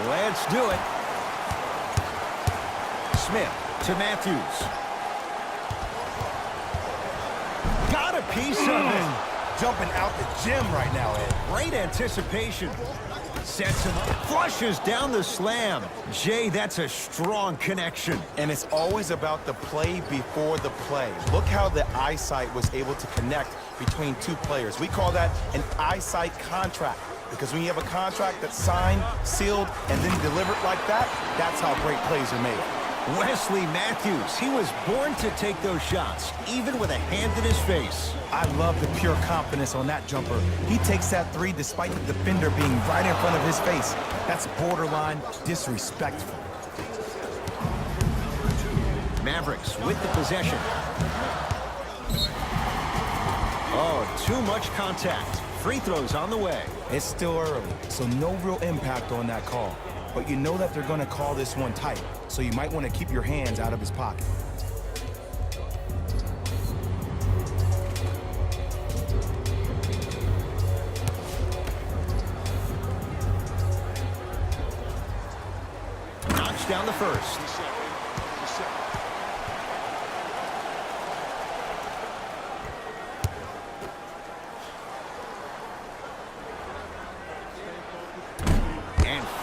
Let's do it. Smith to Matthews. Got a piece of it. Jumping out the gym right now, Ed. Great anticipation. Sets him up. Flushes down the slam. Jay, that's a strong connection. And it's always about the play before the play. Look how the eyesight was able to connect between two players. We call that an eyesight contract. Because when you have a contract that's signed, sealed, and then delivered like that, that's how great plays are made. Wesley Matthews, he was born to take those shots, even with a hand in his face. I love the pure confidence on that jumper. He takes that three despite the defender being right in front of his face. That's borderline disrespectful. Mavericks with the possession. Oh, too much contact. Free throws on the way. It's still early, so no real impact on that call. But you know that they're going to call this one tight, so you might want to keep your hands out of his pocket. Knocks down the first.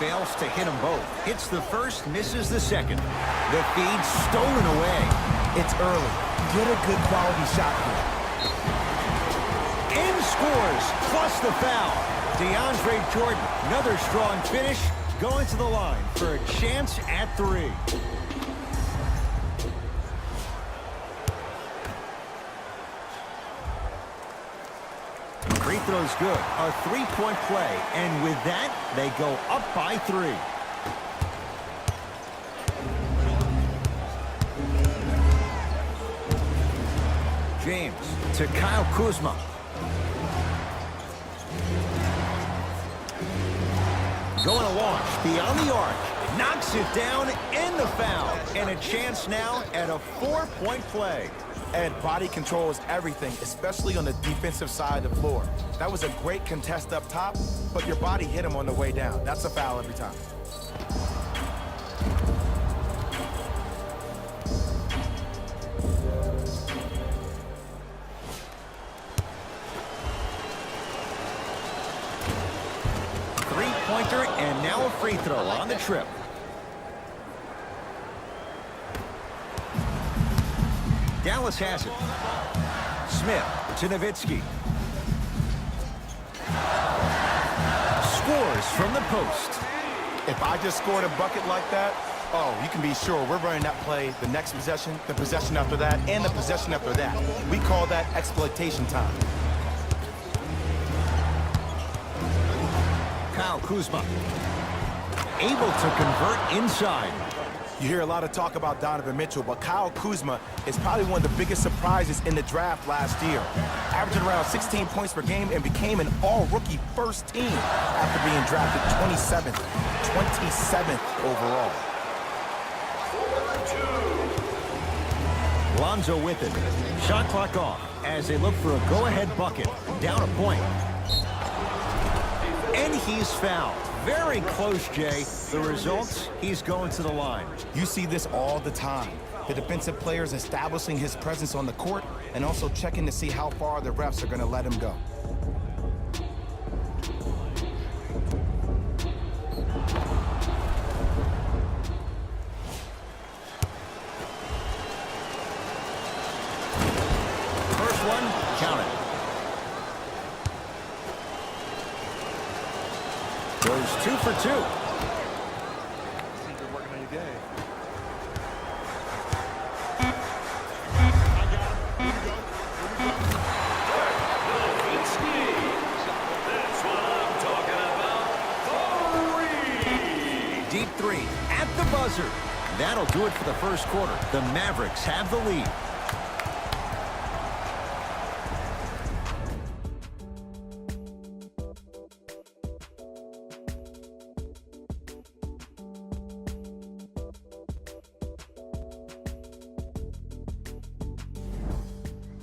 Fails to hit them both. Hits the first, misses the second. The feed stolen away. It's early. Get a good quality shot here. In scores, plus the foul. DeAndre Jordan, another strong finish, going to the line for a chance at three. Free throw's good. A three-point play. And with that, they go up by 3. James to Kyle Kuzma. Going to launch beyond the arc. Knocks it down in the foul. And a chance now at a 4-point play. Ed, body control is everything, especially on the defensive side of the floor. That was a great contest up top, but your body hit him on the way down. That's a foul every time. Three-pointer and now a free throw on the trip. Dallas has it. Smith to Nowitzki. Scores from the post. If I just scored a bucket like that, oh, you can be sure we're running that play the next possession, the possession after that, and the possession after that. We call that exploitation time. Kyle Kuzma. Able to convert inside. You hear a lot of talk about Donovan Mitchell, but Kyle Kuzma is probably one of the biggest surprises in the draft last year. Averaging around 16 points per game and became an all-rookie first team after being drafted 27th overall. Lonzo with it. Shot clock off as they look for a go-ahead bucket. Down a point. And he's fouled. Very close, Jay. The results, he's going to the line. You see this all the time. The defensive players establishing his presence on the court and also checking to see how far the refs are going to let him go. First one, count it. Goes 2 for 2. Deep three at the buzzer. That'll do it for the first quarter. The Mavericks have the lead.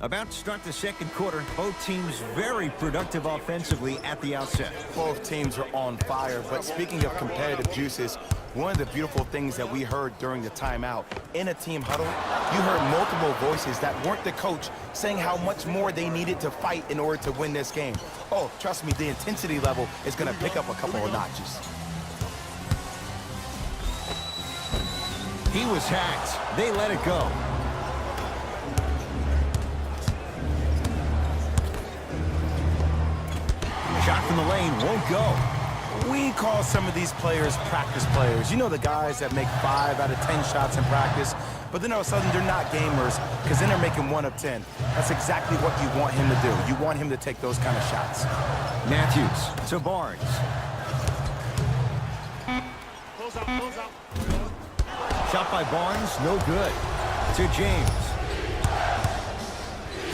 About to start the second quarter. Both teams very productive offensively at the outset. Both teams are on fire, but speaking of competitive juices, one of the beautiful things that we heard during the timeout, in a team huddle, you heard multiple voices that weren't the coach saying how much more they needed to fight in order to win this game. Oh, trust me, the intensity level is going to pick up a couple of notches. He was hacked. They let it go. Shot from the lane won't go. We call some of these players practice players. You know, the guys that make 5 out of 10 shots in practice, but then all of a sudden they're not gamers because then they're making 1 of 10. That's exactly what you want him to do. You want him to take those kind of shots. Matthews to Barnes. Close out. Shot by Barnes, no good. To James.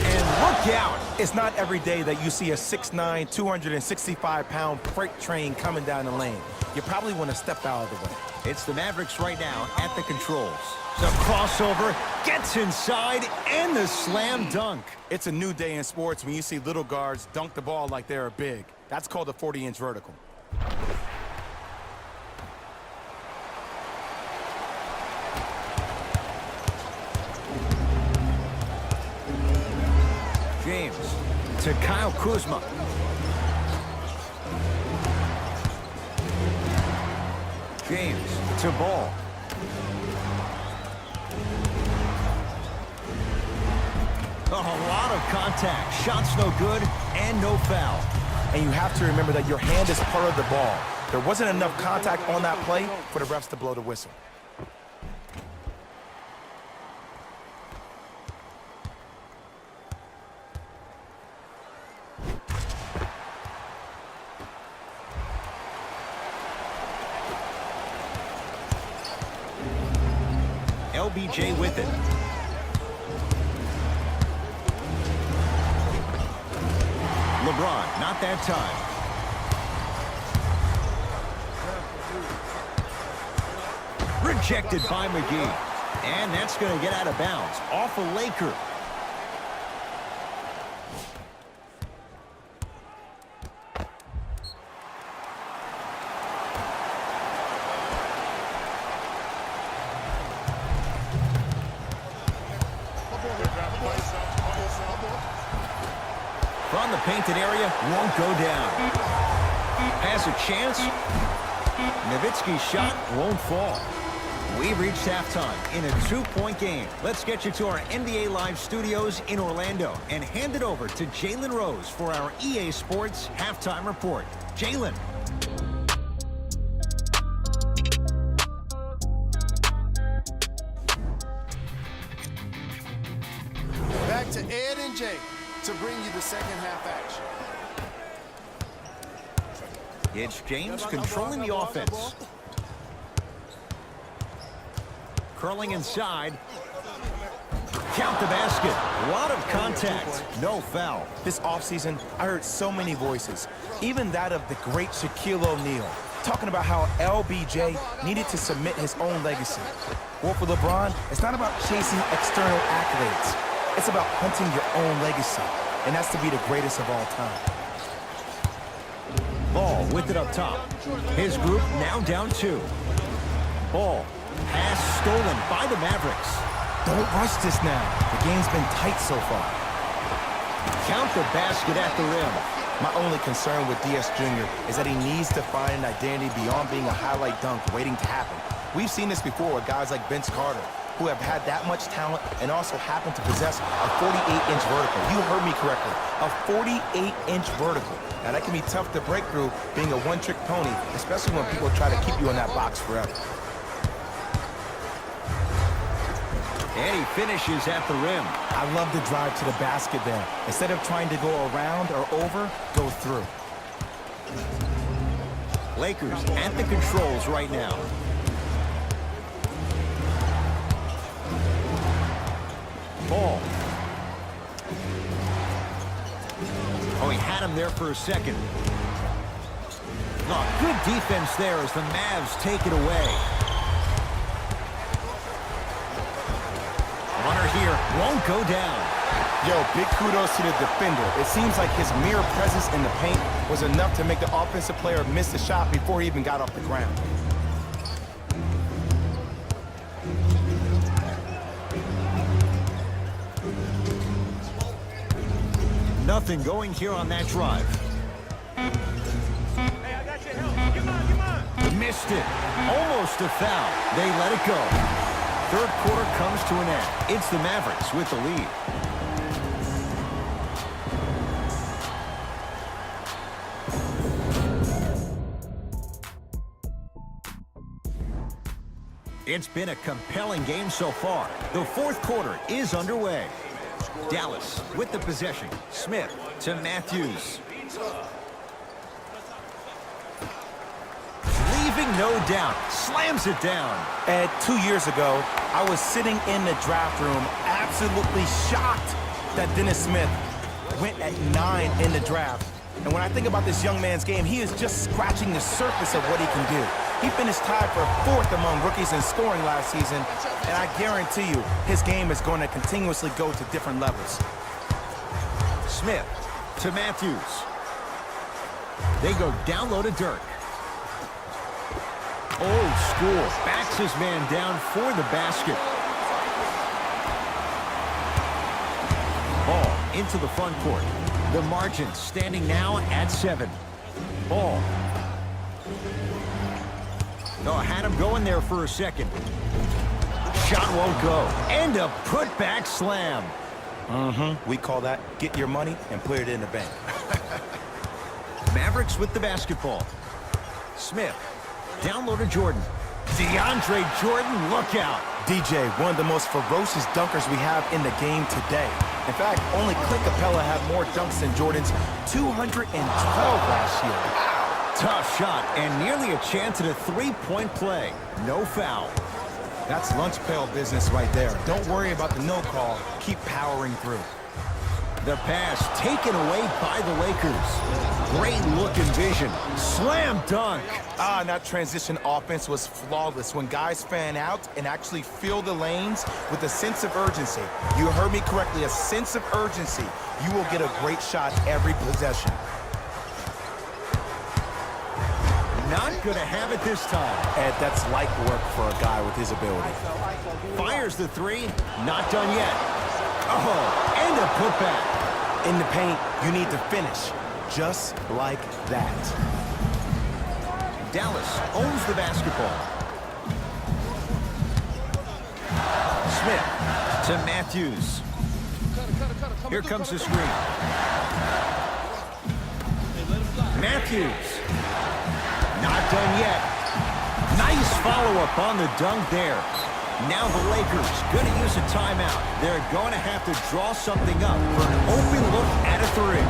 And look out! It's not every day that you see a 6'9", 265-pound freight train coming down the lane. You probably want to step out of the way. It's the Mavericks right now at the controls. The crossover, gets inside, and the slam dunk. It's a new day in sports when you see little guards dunk the ball like they're big. That's called a 40-inch vertical. James to Kyle Kuzma. James to Ball. A lot of contact. Shots no good and no foul. And you have to remember that your hand is part of the ball. There wasn't enough contact on that play for the refs to blow the whistle. LBJ with it. LeBron, not that time. Rejected by McGee. And that's going to get out of bounds. Off a Laker. From the painted area, won't go down. Has a chance. Nowitzki's shot won't fall. We reached halftime in a 2-point game. Let's get you to our NBA Live studios in Orlando and hand it over to Jalen Rose for our EA Sports halftime report. Jalen. Back to Ed and Jay to bring you the second half action. It's James controlling the offense. Curling inside. Count the basket. A lot of contact. No foul. This offseason, I heard so many voices, even that of the great Shaquille O'Neal, talking about how LBJ needed to submit his own legacy. Well, for LeBron, it's not about chasing external accolades. It's about hunting your own legacy, and that's to be the greatest of all time. Ball with it up top. His group now down 2. Ball. Pass stolen by the Mavericks. Don't rush this now. The game's been tight so far. Count the basket at the rim. My only concern with DS Jr. is that he needs to find an identity beyond being a highlight dunk waiting to happen. We've seen this before with guys like Vince Carter, who have had that much talent and also happen to possess a 48-inch vertical. You heard me correctly, a 48-inch vertical. Now that can be tough to break through being a one-trick pony, especially when people try to keep you in that box forever. And he finishes at the rim. I love the drive to the basket there. Instead of trying to go around or over, go through. Lakers at the controls right now. Ball. Oh, he had him there for a second. Oh, good defense there as the Mavs take it away. Runner here won't go down. Yo, big kudos to the defender. It seems like his mere presence in the paint was enough to make the offensive player miss the shot before he even got off the ground. Nothing going here on that drive. Hey, I got your help. Come on. Missed it. Almost a foul. They let it go. Third quarter comes to an end. It's the Mavericks with the lead. It's been a compelling game so far. The fourth quarter is underway. Dallas with the possession. Smith to Matthews. Leaving no doubt. Slams it down. Ed, 2 years ago, I was sitting in the draft room absolutely shocked that Dennis Smith went at 9 in the draft. And when I think about this young man's game, he is just scratching the surface of what he can do. He finished tied for 4th among rookies in scoring last season, and I guarantee you his game is going to continuously go to different levels. Smith to Matthews. They go down low to Dirk. Old school. Backs his man down for the basket. Ball into the front court. The margin standing now at 7. Ball. Oh, had him going there for a second. Shot won't go. And a putback slam. We call that get your money and put it in the bank. Mavericks with the basketball. Smith. Down low to Jordan. DeAndre Jordan, look out. DJ, one of the most ferocious dunkers we have in the game today. In fact, only Clint Capella had more dunks than Jordan's 212 last year. Tough shot and nearly a chance at a three-point play. No foul. That's lunch pail business right there. Don't worry about the no call. Keep powering through. The pass taken away by the Lakers. Great looking vision. Slam dunk. And that transition offense was flawless when guys fan out and actually fill the lanes with a sense of urgency. You heard me correctly, a sense of urgency. You will get a great shot every possession. Not going to have it this time. Ed, that's light work for a guy with his ability. Fires the three. Not done yet. Oh, and a putback. In the paint, you need to finish. Just like that. Dallas owns the basketball. Smith to Matthews. Here comes the screen. Matthews. Not done yet. Nice follow-up on the dunk there. Now the Lakers going to use a timeout. They're going to have to draw something up for an open look at a three.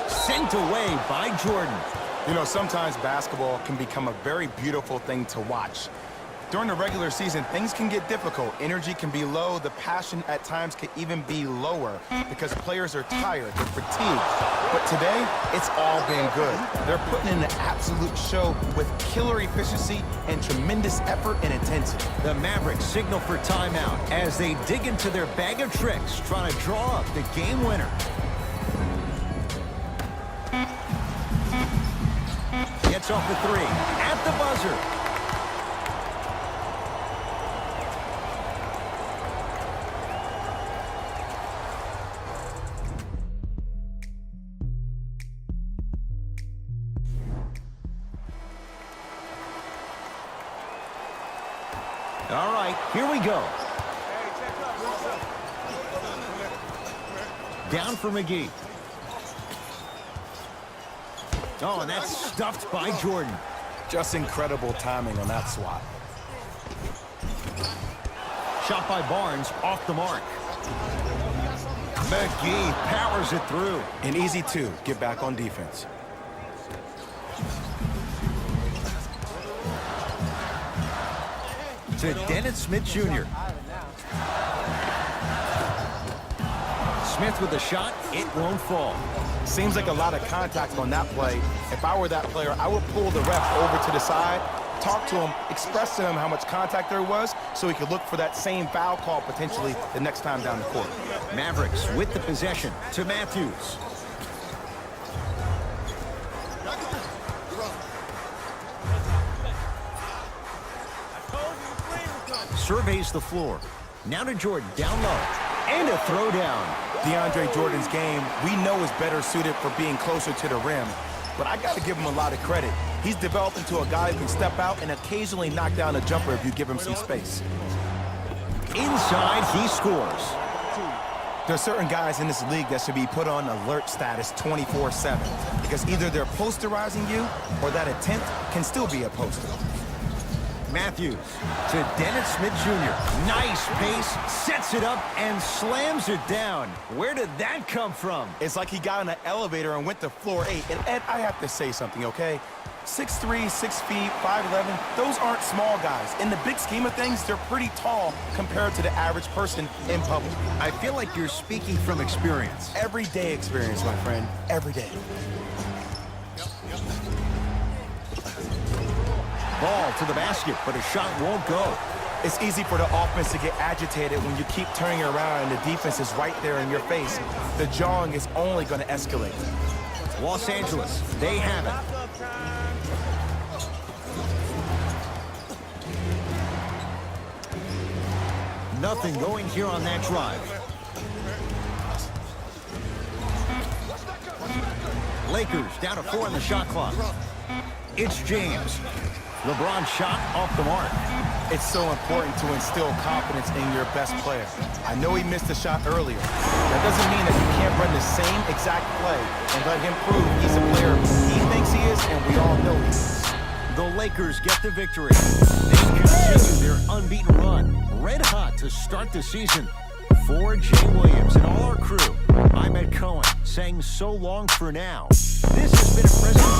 Sent away by Jordan. You know, sometimes basketball can become a very beautiful thing to watch. During the regular season, things can get difficult. Energy can be low. The passion at times can even be lower because players are tired, they're fatigued. But today, it's all been good. They're putting in an absolute show with killer efficiency and tremendous effort and intensity. The Mavericks signal for timeout as they dig into their bag of tricks, trying to draw up the game winner. Gets off the three at the buzzer. All right, here we go. Down for McGee. Oh, and that's stuffed by Jordan. Just incredible timing on that swat. Shot by Barnes, off the mark. McGee powers it through. An easy two, get back on defense. To Dennis Smith Jr. Smith with a shot, it won't fall. Seems like a lot of contact on that play. If I were that player, I would pull the ref over to the side, talk to him, express to him how much contact there was so he could look for that same foul call potentially the next time down the court. Mavericks with the possession to Matthews. Surveys the floor. Now to Jordan, down low. And a throwdown. DeAndre Jordan's game, we know, is better suited for being closer to the rim. But I got to give him a lot of credit. He's developed into a guy who can step out and occasionally knock down a jumper if you give him some space. Inside, he scores. There's certain guys in this league that should be put on alert status 24/7 because either they're posterizing you or that attempt can still be a poster. Matthews to Dennis Smith Jr. Nice pace, sets it up, and slams it down. Where did that come from? It's like he got in an elevator and went to floor 8. And Ed, I have to say something, okay? 6'3", 6 feet, 5'11", those aren't small guys. In the big scheme of things, they're pretty tall compared to the average person in public. I feel like you're speaking from experience. Everyday experience, my friend. Every day. Ball to the basket, but a shot won't go. It's easy for the offense to get agitated when you keep turning around and the defense is right there in your face. The jawing is only going to escalate. Los Angeles, they have it. Nothing going here on that drive. Lakers down to 4 on the shot clock. It's James. LeBron's shot off the mark. It's so important to instill confidence in your best player. I know he missed a shot earlier. That doesn't mean that you can't run the same exact play and let him prove he's a player he thinks he is, and we all know he is. The Lakers get the victory. They continue their unbeaten run. Red hot to start the season. For Jay Williams and all our crew, I'm Ed Cohen saying so long for now. This has been a presentation.